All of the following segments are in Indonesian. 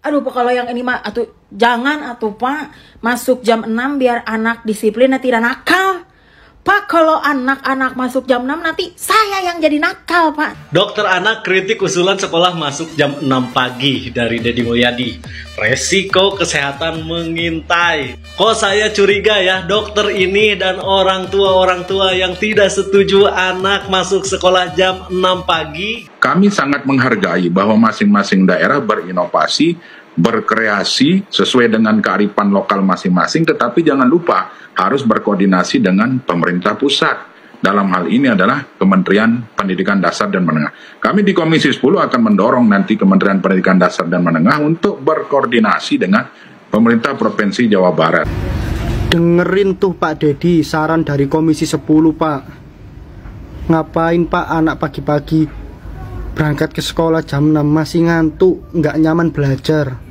Aduh Pak, kalau yang ini mah atuh jangan atuh Pak, masuk jam 6 biar anak disiplin dan tidak nakal. Pak, kalau anak-anak masuk jam 6 nanti saya yang jadi nakal Pak. Dokter anak kritik usulan sekolah masuk jam 6 pagi dari Deddy Mulyadi. Resiko kesehatan mengintai. Kok saya curiga ya, dokter ini dan orang tua yang tidak setuju anak masuk sekolah jam 6 pagi. Kami sangat menghargai bahwa masing-masing daerah berinovasi, berkreasi sesuai dengan kearifan lokal masing-masing, tetapi jangan lupa harus berkoordinasi dengan pemerintah pusat. Dalam hal ini adalah Kementerian Pendidikan Dasar dan Menengah. Kami di Komisi 10 akan mendorong nanti Kementerian Pendidikan Dasar dan Menengah untuk berkoordinasi dengan pemerintah Provinsi Jawa Barat. Dengerin tuh Pak Deddy, saran dari Komisi 10 Pak. Ngapain Pak anak pagi-pagi berangkat ke sekolah jam 6 masih ngantuk, nggak nyaman belajar.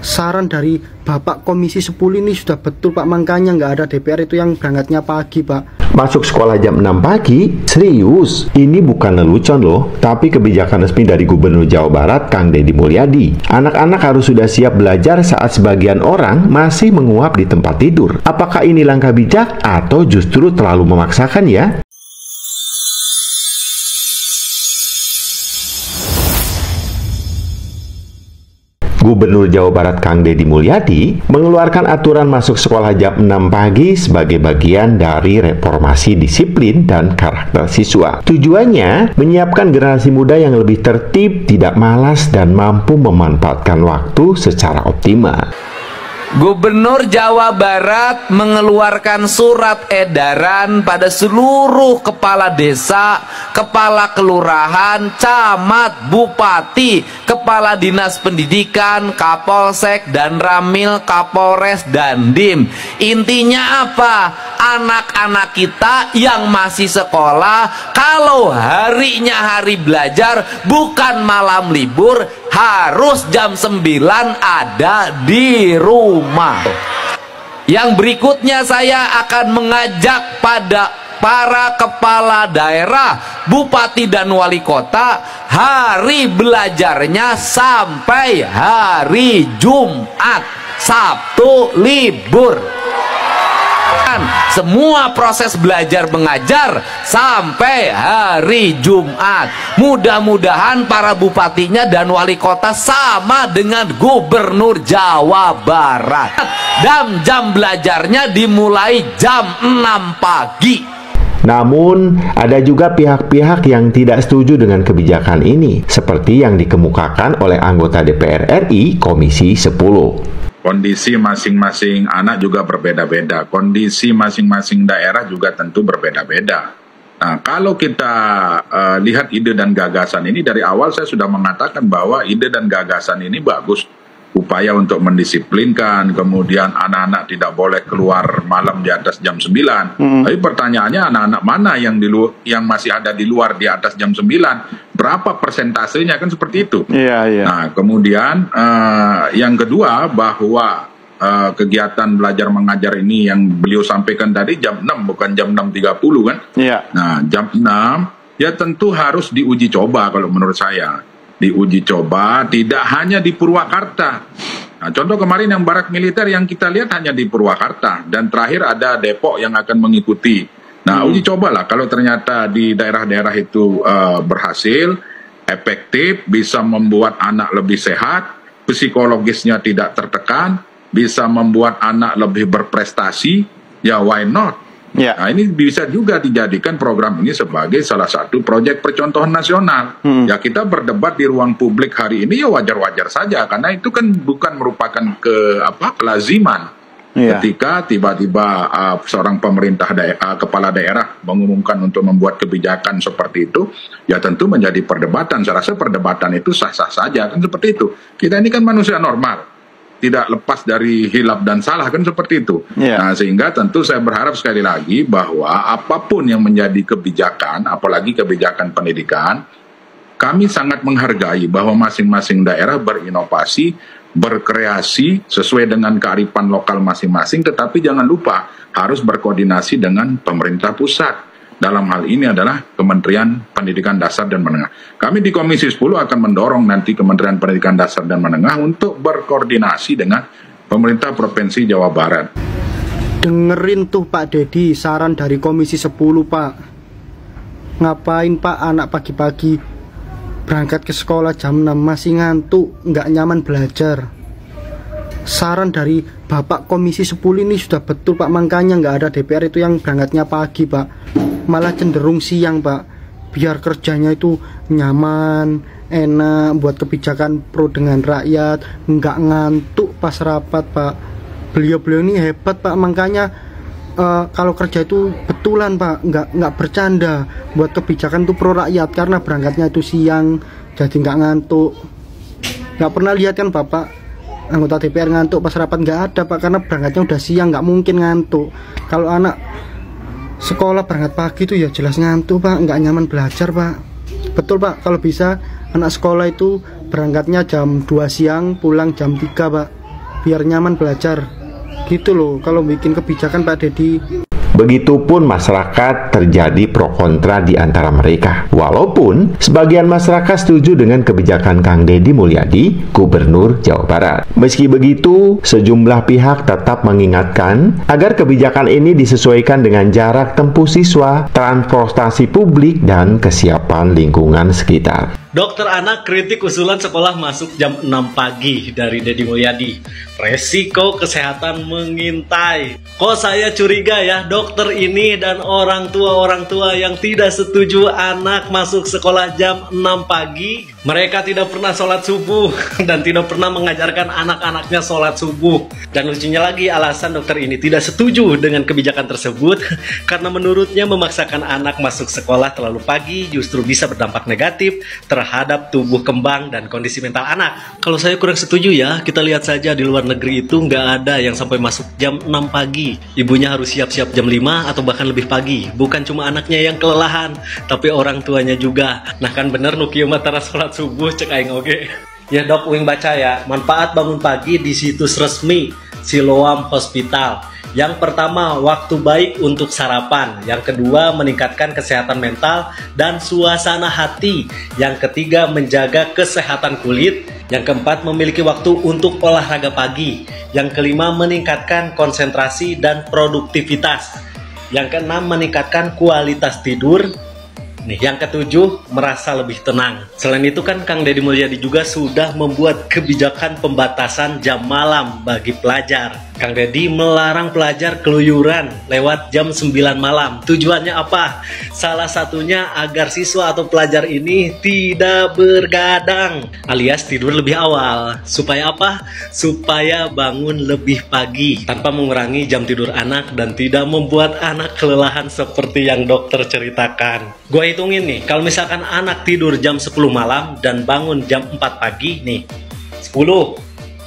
Saran dari Bapak Komisi 10 ini sudah betul Pak, makanya nggak ada DPR itu yang berangkatnya pagi Pak. Masuk sekolah jam 6 pagi? Serius? Ini bukan lelucon loh, tapi kebijakan resmi dari Gubernur Jawa Barat, Kang Deddy Mulyadi. Anak-anak harus sudah siap belajar saat sebagian orang masih menguap di tempat tidur. Apakah ini langkah bijak atau justru terlalu memaksakan ya? Gubernur Jawa Barat Kang Deddy Mulyadi mengeluarkan aturan masuk sekolah jam 6 pagi sebagai bagian dari reformasi disiplin dan karakter siswa. Tujuannya menyiapkan generasi muda yang lebih tertib, tidak malas, dan mampu memanfaatkan waktu secara optimal. Gubernur Jawa Barat mengeluarkan surat edaran pada seluruh kepala desa, kepala kelurahan, camat, bupati, kepala dinas pendidikan, kapolsek, dan ramil, kapolres, dan dim. Intinya apa? Anak-anak kita yang masih sekolah, kalau harinya hari belajar, bukan malam libur, harus jam 9 ada di rumah. Yang berikutnya saya akan mengajak pada para kepala daerah, bupati dan wali kota, hari belajarnya sampai hari Jumat, Sabtu libur. Semua proses belajar mengajar sampai hari Jumat. Mudah-mudahan para bupatinya dan wali kota sama dengan Gubernur Jawa Barat. Dan jam belajarnya dimulai jam 6 pagi. Namun, ada juga pihak-pihak yang tidak setuju dengan kebijakan ini, seperti yang dikemukakan oleh anggota DPR RI Komisi 10. Kondisi masing-masing anak juga berbeda-beda. Kondisi masing-masing daerah juga tentu berbeda-beda. Nah, kalau kita lihat ide dan gagasan ini, dari awal saya sudah mengatakan bahwa ide dan gagasan ini bagus. Upaya untuk mendisiplinkan, kemudian anak-anak tidak boleh keluar malam di atas jam 9. Tapi pertanyaannya, anak-anak mana yang masih ada di luar di atas jam 9? Berapa persentasenya, kan seperti itu. Nah, kemudian yang kedua, bahwa kegiatan belajar mengajar ini yang beliau sampaikan tadi jam 6, bukan jam 6.30 kan. Nah, jam 6 ya tentu harus diuji coba kalau menurut saya. Diuji coba tidak hanya di Purwakarta. Nah, contoh kemarin yang barak militer yang kita lihat hanya di Purwakarta, dan terakhir ada Depok yang akan mengikuti. Nah, uji cobalah kalau ternyata di daerah-daerah itu berhasil, efektif, bisa membuat anak lebih sehat, psikologisnya tidak tertekan, bisa membuat anak lebih berprestasi, ya why not? Nah, ini bisa juga dijadikan program ini sebagai salah satu proyek percontohan nasional. Ya, kita berdebat di ruang publik hari ini ya wajar-wajar saja, karena itu kan bukan merupakan kelaziman. Ketika tiba-tiba seorang pemerintah kepala daerah mengumumkan untuk membuat kebijakan seperti itu, ya tentu menjadi perdebatan. Saya rasa perdebatan itu sah-sah saja, kan seperti itu. Kita ini kan manusia normal, tidak lepas dari hilaf dan salah, kan seperti itu. Nah, sehingga tentu saya berharap sekali lagi bahwa apapun yang menjadi kebijakan, apalagi kebijakan pendidikan, kami sangat menghargai bahwa masing-masing daerah berinovasi, berkreasi sesuai dengan kearifan lokal masing-masing, tetapi jangan lupa harus berkoordinasi dengan pemerintah pusat. dalam hal ini adalah Kementerian Pendidikan Dasar dan Menengah. Kami di Komisi 10 akan mendorong nanti Kementerian Pendidikan Dasar dan Menengah untuk berkoordinasi dengan pemerintah Provinsi Jawa Barat. Dengerin tuh Pak Dedi saran dari Komisi 10 Pak. Ngapain Pak anak pagi-pagi berangkat ke sekolah jam 6 masih ngantuk, nggak nyaman belajar. Saran dari Bapak Komisi 10 ini sudah betul Pak, makanya nggak ada DPR itu yang berangkatnya pagi Pak, malah cenderung siang Pak, biar kerjanya itu nyaman, enak, buat kebijakan pro dengan rakyat, nggak ngantuk pas rapat Pak. Beliau-beliau ini hebat Pak, makanya kalau kerja itu betulan Pak, nggak bercanda, buat kebijakan itu pro rakyat karena berangkatnya itu siang, jadi nggak ngantuk. Nggak pernah lihat kan Bapak anggota DPR ngantuk pas rapat? Nggak ada Pak, karena berangkatnya udah siang, nggak mungkin ngantuk. Kalau anak sekolah berangkat pagi itu ya jelas ngantuk Pak, nggak nyaman belajar Pak. Betul Pak, kalau bisa anak sekolah itu berangkatnya jam 2 siang, pulang jam 3 Pak, biar nyaman belajar. Gitu loh kalau bikin kebijakan Pak Dedi. Begitupun masyarakat terjadi pro kontra di antara mereka. Walaupun sebagian masyarakat setuju dengan kebijakan Kang Deddy Mulyadi, Gubernur Jawa Barat. Meski begitu, sejumlah pihak tetap mengingatkan agar kebijakan ini disesuaikan dengan jarak tempuh siswa, transportasi publik, dan kesiapan lingkungan sekitar. Dokter anak kritik usulan sekolah masuk jam 6 pagi dari Deddy Mulyadi. Resiko kesehatan mengintai. Kok saya curiga ya, dokter ini dan orang tua yang tidak setuju anak masuk sekolah jam 6 pagi. Mereka tidak pernah sholat subuh dan tidak pernah mengajarkan anak-anaknya sholat subuh. Dan lucunya lagi, alasan dokter ini tidak setuju dengan kebijakan tersebut karena menurutnya memaksakan anak masuk sekolah terlalu pagi justru bisa berdampak negatif terhadap tubuh kembang dan kondisi mental anak. Kalau saya kurang setuju ya, kita lihat saja di luar negeri itu nggak ada yang sampai masuk jam 6 pagi. Ibunya harus siap-siap jam 5 atau bahkan lebih pagi. Bukan cuma anaknya yang kelelahan, tapi orang tuanya juga. Nah kan bener nu kieu mah tara salat subuh cek aing oge. Ya dok, uing baca ya, manfaat bangun pagi di situs resmi Siloam Hospital. Yang pertama, waktu baik untuk sarapan. Yang kedua, meningkatkan kesehatan mental dan suasana hati. Yang ketiga, menjaga kesehatan kulit. Yang keempat, memiliki waktu untuk olahraga pagi. Yang kelima, meningkatkan konsentrasi dan produktivitas. Yang keenam, meningkatkan kualitas tidur. Nih, yang ketujuh, merasa lebih tenang. Selain itu kan Kang Deddy Mulyadi juga sudah membuat kebijakan pembatasan jam malam bagi pelajar. Kang Deddy melarang pelajar keluyuran lewat jam 9 malam. Tujuannya apa? Salah satunya agar siswa atau pelajar ini tidak bergadang alias tidur lebih awal. Supaya apa? Supaya bangun lebih pagi tanpa mengurangi jam tidur anak dan tidak membuat anak kelelahan seperti yang dokter ceritakan. Gue hitungin nih, kalau misalkan anak tidur jam 10 malam dan bangun jam 4 pagi nih, 10,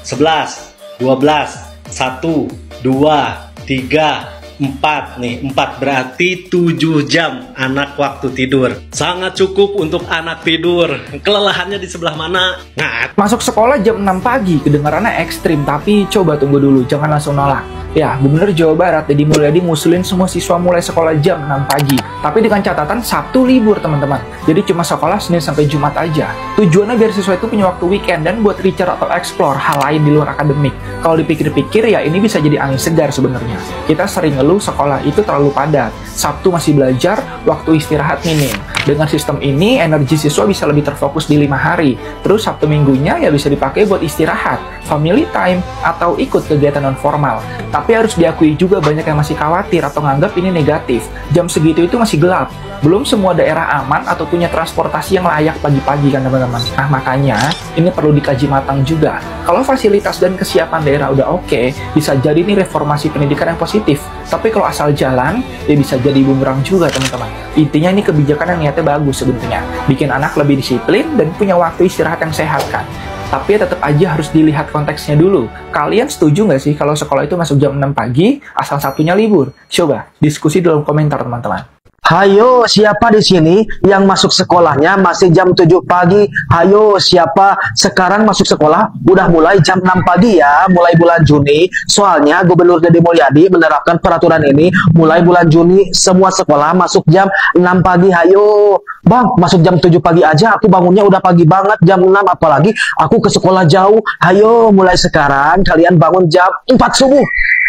11, 12, 1, 2, 3, 4 nih, 4 berarti 7 jam anak waktu tidur. Sangat cukup untuk anak tidur. Kelelahannya di sebelah mana? Ngat. Masuk sekolah jam 6 pagi, kedengarannya ekstrim, tapi coba tunggu dulu, jangan langsung nolak. Ya, Gubernur Jawa Barat Deddy Mulyadi ngusulin semua siswa mulai sekolah jam 6 pagi. Tapi dengan catatan Sabtu libur, teman-teman. Jadi cuma sekolah Senin sampai Jumat aja. Tujuannya biar siswa itu punya waktu weekend dan buat recharge atau explore hal lain di luar akademik. Kalau dipikir-pikir ya ini bisa jadi angin segar sebenarnya. Kita sering ngeluh sekolah itu terlalu padat. Sabtu masih belajar, waktu istirahat minim. Dengan sistem ini, energi siswa bisa lebih terfokus di 5 hari. Terus Sabtu minggunya ya bisa dipakai buat istirahat, family time, atau ikut kegiatan non-formal. Tapi harus diakui juga banyak yang masih khawatir atau nganggap ini negatif. Jam segitu itu masih gelap. Belum semua daerah aman atau punya transportasi yang layak pagi-pagi kan teman-teman. Nah makanya ini perlu dikaji matang juga. Kalau fasilitas dan kesiapan daerah udah oke, bisa jadi ini reformasi pendidikan yang positif. Tapi kalau asal jalan, ya bisa jadi bumerang juga teman-teman. Intinya ini kebijakan yang niatnya bagus sebenarnya. Bikin anak lebih disiplin dan punya waktu istirahat yang sehat kan. Tapi ya tetap aja harus dilihat konteksnya dulu. Kalian setuju nggak sih kalau sekolah itu masuk jam 6 pagi, asal Sabtunya libur? Coba diskusi dalam komentar teman-teman. Hayo, siapa di sini yang masuk sekolahnya masih jam 7 pagi? Hayo, siapa sekarang masuk sekolah? Udah mulai jam 6 pagi ya, mulai bulan Juni. Soalnya Gubernur Deddy Mulyadi menerapkan peraturan ini mulai bulan Juni semua sekolah masuk jam 6 pagi. Hayo, Bang, masuk jam 7 pagi aja, aku bangunnya udah pagi banget jam 6, apalagi aku ke sekolah jauh. Hayo, mulai sekarang kalian bangun jam 4 subuh.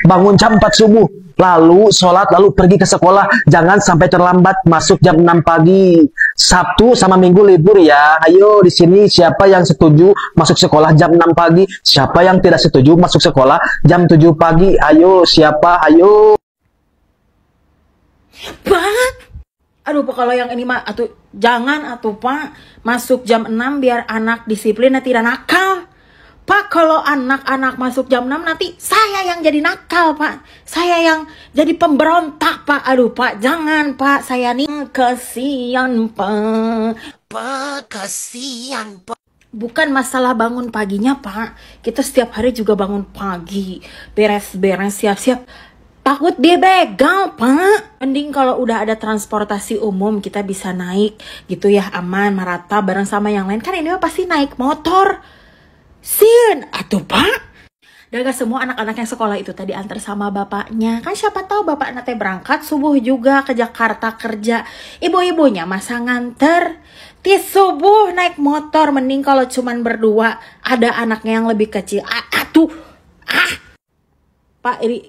Bangun jam 4 subuh. Lalu sholat, lalu pergi ke sekolah. Jangan sampai terlambat masuk jam 6 pagi. Sabtu sama Minggu libur ya. Ayo di sini siapa yang setuju masuk sekolah jam 6 pagi? Siapa yang tidak setuju masuk sekolah jam 7 pagi? Ayo, siapa? Ayo. Pak, aduh Pak, kalau yang ini mah jangan Pak. Masuk jam 6 biar anak disiplin dan tidak nakal. Pak, kalau anak-anak masuk jam 6 nanti saya yang jadi nakal, Pak. Saya yang jadi pemberontak, Pak. Aduh, Pak, jangan, Pak. Saya nih kasihan, Pak. Pak, kasihan, Pak. Bukan masalah bangun paginya, Pak. Kita setiap hari juga bangun pagi. Beres-beres, siap-siap. Takut dia begal, Pak. Mending kalau udah ada transportasi umum kita bisa naik gitu ya, aman, merata bareng sama yang lain. Kan ini mah pasti naik motor. Sin, atuh Pak. Daga semua anak-anak yang sekolah itu tadi antar sama bapaknya. Kan siapa tahu bapak nanti berangkat subuh juga ke Jakarta kerja. Ibu-ibunya masa nganter. Ti subuh naik motor, mending kalau cuman berdua ada anaknya yang lebih kecil. Pak, ini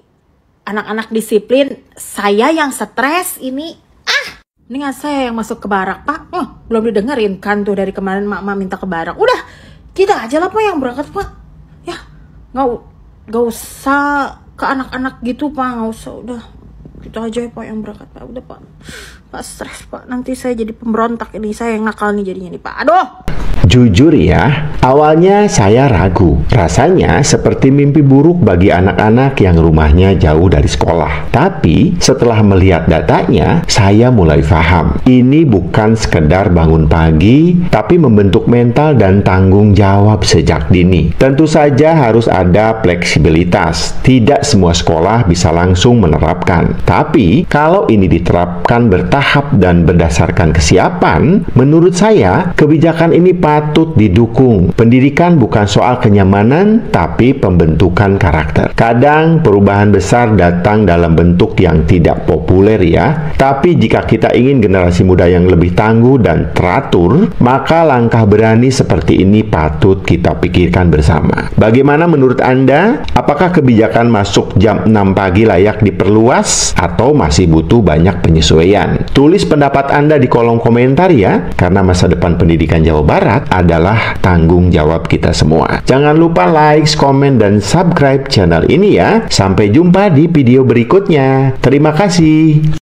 anak-anak disiplin, saya yang stres ini. Ini nggak saya yang masuk ke barak, Pak. Belum didengerin kan tuh dari kemarin mak minta ke barak. Udah, kita aja lah Pak yang berangkat, Pak. Ya, nggak usah ke anak-anak gitu, Pak. Nggak usah, udah. Kita aja ya Pak yang berangkat, Pak. Udah, Pak. Pak, stres, Pak. Nanti saya jadi pemberontak ini. Saya yang nakal nih jadinya nih, Pak. Aduh! Jujur ya, awalnya saya ragu. Rasanya seperti mimpi buruk bagi anak-anak yang rumahnya jauh dari sekolah. Tapi setelah melihat datanya, saya mulai paham. Ini bukan sekedar bangun pagi, tapi membentuk mental dan tanggung jawab sejak dini. Tentu saja harus ada fleksibilitas. Tidak semua sekolah bisa langsung menerapkan. Tapi kalau ini diterapkan bertahap dan berdasarkan kesiapan, menurut saya kebijakan ini patut didukung. Pendidikan bukan soal kenyamanan, tapi pembentukan karakter. Kadang perubahan besar datang dalam bentuk yang tidak populer ya. Tapi jika kita ingin generasi muda yang lebih tangguh dan teratur, maka langkah berani seperti ini patut kita pikirkan bersama. Bagaimana menurut Anda? Apakah kebijakan masuk jam 6 pagi layak diperluas atau masih butuh banyak penyesuaian? Tulis pendapat Anda di kolom komentar ya, karena masa depan pendidikan Jawa Barat adalah tanggung jawab kita semua. Jangan lupa like, komen, dan subscribe channel ini ya. Sampai jumpa di video berikutnya. Terima kasih.